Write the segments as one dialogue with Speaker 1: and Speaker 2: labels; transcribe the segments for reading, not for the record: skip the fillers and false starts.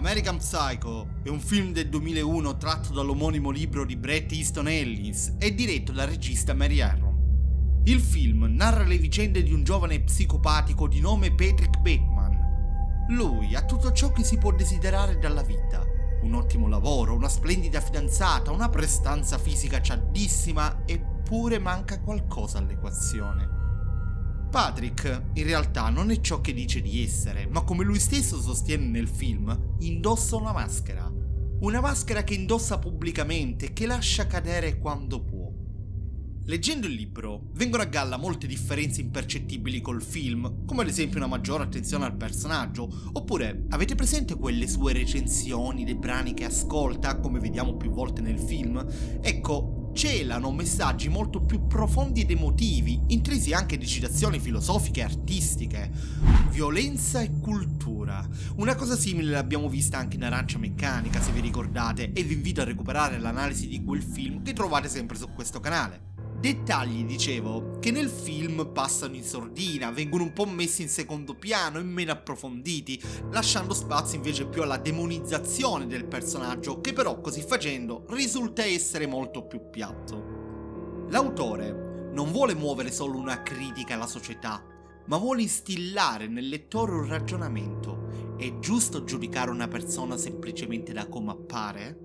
Speaker 1: American Psycho è un film del 2001 tratto dall'omonimo libro di Bret Easton Ellis e diretto dal regista Mary Harron. Il film narra le vicende di un giovane psicopatico di nome Patrick Bateman. Lui ha tutto ciò che si può desiderare dalla vita: un ottimo lavoro, una splendida fidanzata, una prestanza fisica cialdissima, eppure manca qualcosa all'equazione. Patrick in realtà non è ciò che dice di essere, ma come lui stesso sostiene nel film, indossa una maschera. Una maschera che indossa pubblicamente e che lascia cadere quando può. Leggendo il libro, vengono a galla molte differenze impercettibili col film, come ad esempio una maggiore attenzione al personaggio, oppure avete presente quelle sue recensioni dei brani che ascolta, come vediamo più volte nel film? Ecco, celano messaggi molto più profondi ed emotivi, intrisi anche di citazioni filosofiche e artistiche. Violenza e cultura. Una cosa simile l'abbiamo vista anche in Arancia Meccanica, se vi ricordate, e vi invito a recuperare l'analisi di quel film che trovate sempre su questo canale. Dettagli, dicevo, che nel film passano in sordina, vengono un po' messi in secondo piano e meno approfonditi, lasciando spazio invece più alla demonizzazione del personaggio, che però così facendo risulta essere molto più piatto. L'autore non vuole muovere solo una critica alla società, ma vuole instillare nel lettore un ragionamento. È giusto giudicare una persona semplicemente da come appare?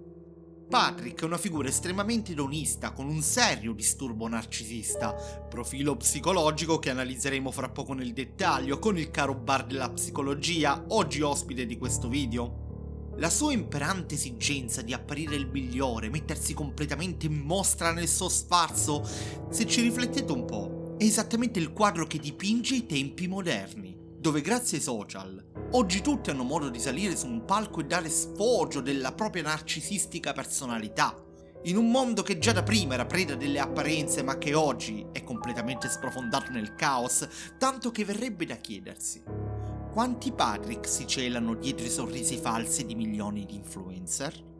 Speaker 1: Patrick è una figura estremamente edonista con un serio disturbo narcisista, profilo psicologico che analizzeremo fra poco nel dettaglio con il caro bar della psicologia, oggi ospite di questo video. La sua imperante esigenza di apparire il migliore, mettersi completamente in mostra nel suo sfarzo, se ci riflettete un po', è esattamente il quadro che dipinge i tempi moderni, dove grazie ai social oggi tutti hanno modo di salire su un palco e dare sfoggio della propria narcisistica personalità, in un mondo che già da prima era preda delle apparenze ma che oggi è completamente sprofondato nel caos, tanto che verrebbe da chiedersi: quanti Patrick si celano dietro i sorrisi falsi di milioni di influencer?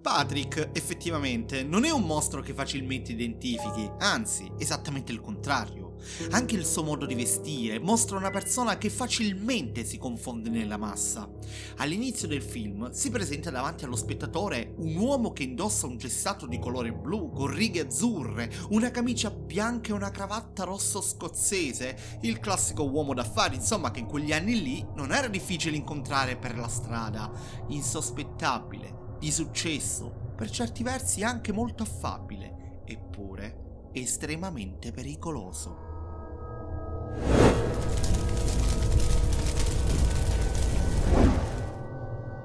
Speaker 1: Patrick, effettivamente, non è un mostro che facilmente identifichi, anzi, esattamente il contrario. Anche il suo modo di vestire mostra una persona che facilmente si confonde nella massa. All'inizio del film si presenta davanti allo spettatore un uomo che indossa un gessato di colore blu con righe azzurre, una camicia bianca e una cravatta rosso scozzese, il classico uomo d'affari, insomma, che in quegli anni lì non era difficile incontrare per la strada, insospettabile, di successo, per certi versi anche molto affabile, eppure estremamente pericoloso.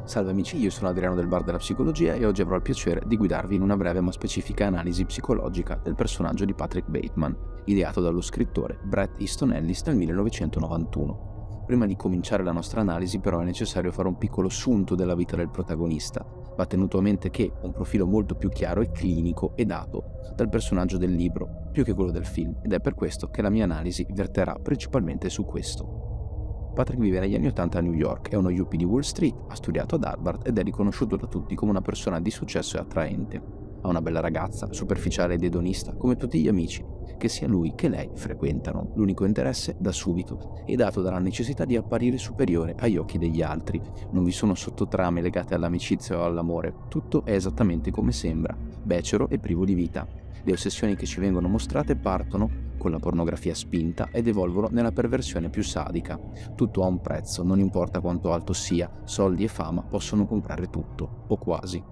Speaker 2: Salve amici, io sono Adriano del Bar della Psicologia e oggi avrò il piacere di guidarvi in una breve ma specifica analisi psicologica del personaggio di Patrick Bateman, ideato dallo scrittore Bret Easton Ellis nel 1991. Prima di cominciare la nostra analisi però è necessario fare un piccolo sunto della vita del protagonista. Va tenuto a mente che ha un profilo molto più chiaro e clinico è dato dal personaggio del libro, più che quello del film, ed è per questo che la mia analisi verterà principalmente su questo. Patrick vive negli anni 80 a New York, è uno yuppie di Wall Street, ha studiato ad Harvard ed è riconosciuto da tutti come una persona di successo e attraente. Ha una bella ragazza, superficiale ed edonista, come tutti gli amici, che sia lui che lei frequentano. L'unico interesse, da subito, è dato dalla necessità di apparire superiore agli occhi degli altri. Non vi sono sottotrame legate all'amicizia o all'amore, tutto è esattamente come sembra, becero e privo di vita. Le ossessioni che ci vengono mostrate partono con la pornografia spinta ed evolvono nella perversione più sadica. Tutto ha un prezzo, non importa quanto alto sia, soldi e fama possono comprare tutto, o quasi.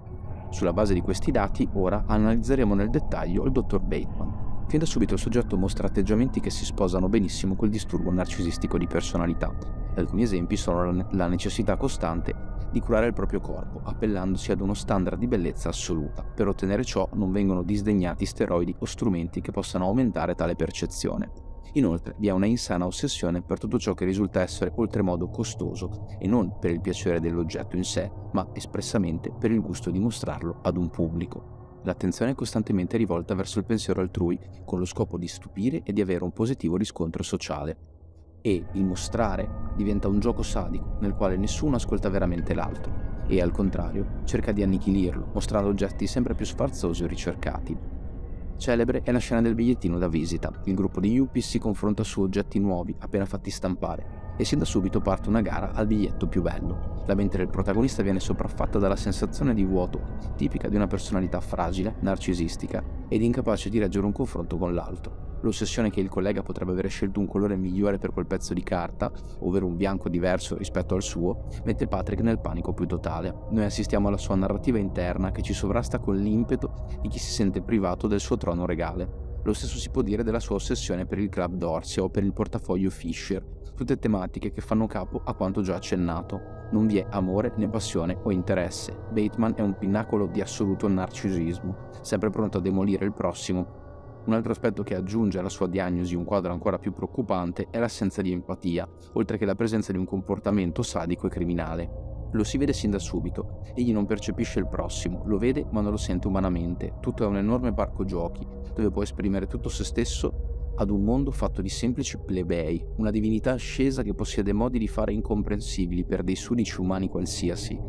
Speaker 2: Sulla base di questi dati, ora analizzeremo nel dettaglio il dottor Bateman. Fin da subito il soggetto mostra atteggiamenti che si sposano benissimo col disturbo narcisistico di personalità. Alcuni esempi sono la necessità costante di curare il proprio corpo, appellandosi ad uno standard di bellezza assoluta. Per ottenere ciò non vengono disdegnati steroidi o strumenti che possano aumentare tale percezione. Inoltre vi è una insana ossessione per tutto ciò che risulta essere oltremodo costoso e non per il piacere dell'oggetto in sé, ma espressamente per il gusto di mostrarlo ad un pubblico. L'attenzione è costantemente rivolta verso il pensiero altrui con lo scopo di stupire e di avere un positivo riscontro sociale. E il mostrare diventa un gioco sadico nel quale nessuno ascolta veramente l'altro e al contrario cerca di annichilirlo mostrando oggetti sempre più sfarzosi o ricercati. Celebre è la scena del bigliettino da visita. Il gruppo di yuppie si confronta su oggetti nuovi appena fatti stampare e sin da subito parte una gara al biglietto più bello. La mente del protagonista viene sopraffatta dalla sensazione di vuoto, tipica di una personalità fragile, narcisistica ed incapace di reggere un confronto con l'altro. L'ossessione che il collega potrebbe aver scelto un colore migliore per quel pezzo di carta, ovvero un bianco diverso rispetto al suo, mette Patrick nel panico più totale. Noi assistiamo alla sua narrativa interna che ci sovrasta con l'impeto di chi si sente privato del suo trono regale. Lo stesso si può dire della sua ossessione per il Club Dorsey o per il portafoglio Fisher, tutte tematiche che fanno capo a quanto già accennato. Non vi è amore né passione o interesse. Bateman è un pinnacolo di assoluto narcisismo, sempre pronto a demolire il prossimo. Un altro aspetto che aggiunge alla sua diagnosi un quadro ancora più preoccupante è l'assenza di empatia, oltre che la presenza di un comportamento sadico e criminale. Lo si vede sin da subito, egli non percepisce il prossimo, lo vede ma non lo sente umanamente, tutto è un enorme parco giochi, dove può esprimere tutto se stesso ad un mondo fatto di semplici plebei, una divinità ascesa che possiede modi di fare incomprensibili per dei sudici umani qualsiasi.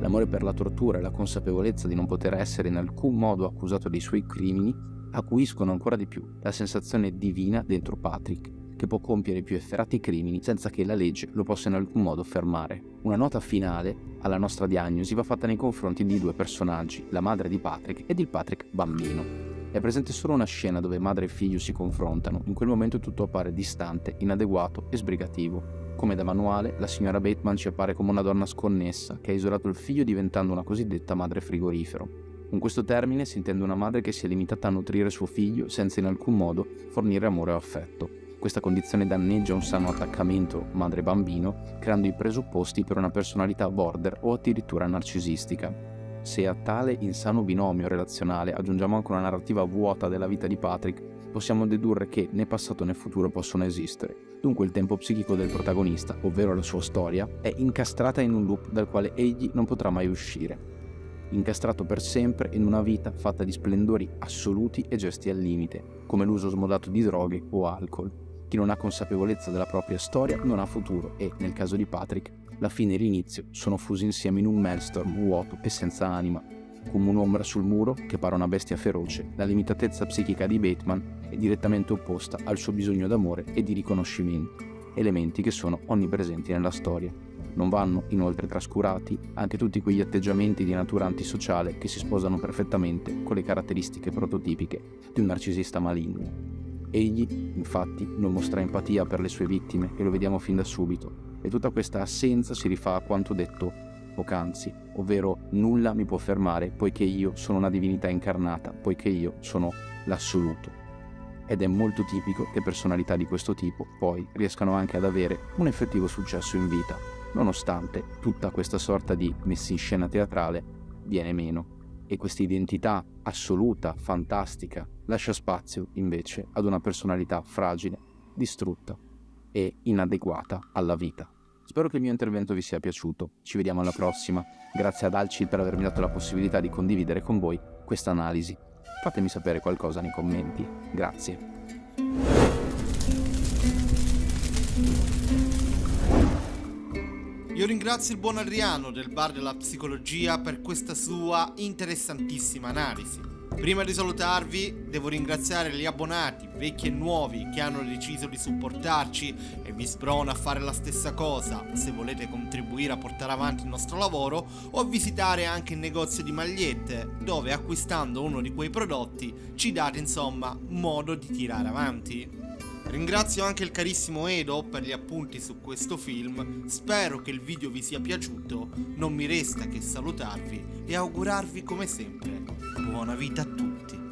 Speaker 2: L'amore per la tortura e la consapevolezza di non poter essere in alcun modo accusato dei suoi crimini acuiscono ancora di più la sensazione divina dentro Patrick, che può compiere i più efferati crimini senza che la legge lo possa in alcun modo fermare. Una nota finale alla nostra diagnosi va fatta nei confronti di due personaggi, la madre di Patrick ed il Patrick bambino. È presente solo una scena dove madre e figlio si confrontano, in quel momento tutto appare distante, inadeguato e sbrigativo. Come da manuale, la signora Bateman ci appare come una donna sconnessa che ha isolato il figlio diventando una cosiddetta madre frigorifero. Con questo termine si intende una madre che si è limitata a nutrire suo figlio senza in alcun modo fornire amore o affetto. Questa condizione danneggia un sano attaccamento madre-bambino, creando i presupposti per una personalità border o addirittura narcisistica. Se a tale insano binomio relazionale aggiungiamo anche una narrativa vuota della vita di Patrick, possiamo dedurre che né passato né futuro possono esistere. Dunque il tempo psichico del protagonista, ovvero la sua storia, è incastrata in un loop dal quale egli non potrà mai uscire. Incastrato per sempre in una vita fatta di splendori assoluti e gesti al limite, come l'uso smodato di droghe o alcol. Chi non ha consapevolezza della propria storia non ha futuro e, nel caso di Patrick, la fine e l'inizio sono fusi insieme in un maelstrom vuoto e senza anima. Come un'ombra sul muro che pare una bestia feroce, la limitatezza psichica di Bateman è direttamente opposta al suo bisogno d'amore e di riconoscimento, elementi che sono onnipresenti nella storia. Non vanno inoltre trascurati anche tutti quegli atteggiamenti di natura antisociale che si sposano perfettamente con le caratteristiche prototipiche di un narcisista maligno. Egli, infatti, non mostra empatia per le sue vittime e lo vediamo fin da subito, e tutta questa assenza si rifà a quanto detto poc'anzi, ovvero nulla mi può fermare poiché io sono una divinità incarnata, poiché io sono l'assoluto. Ed è molto tipico che personalità di questo tipo poi riescano anche ad avere un effettivo successo in vita, nonostante tutta questa sorta di messa in scena teatrale viene meno. E questa identità assoluta, fantastica, lascia spazio invece ad una personalità fragile, distrutta e inadeguata alla vita. Spero che il mio intervento vi sia piaciuto, ci vediamo alla prossima, grazie ad Alcid per avermi dato la possibilità di condividere con voi questa analisi. Fatemi sapere qualcosa nei commenti, grazie.
Speaker 1: Io ringrazio il buon Adriano del Bar della Psicologia per questa sua interessantissima analisi. Prima di salutarvi, devo ringraziare gli abbonati, vecchi e nuovi, che hanno deciso di supportarci e vi sprono a fare la stessa cosa se volete contribuire a portare avanti il nostro lavoro o a visitare anche il negozio di magliette, dove acquistando uno di quei prodotti ci date insomma modo di tirare avanti. Ringrazio anche il carissimo Edo per gli appunti su questo film, spero che il video vi sia piaciuto, non mi resta che salutarvi e augurarvi come sempre buona vita a tutti.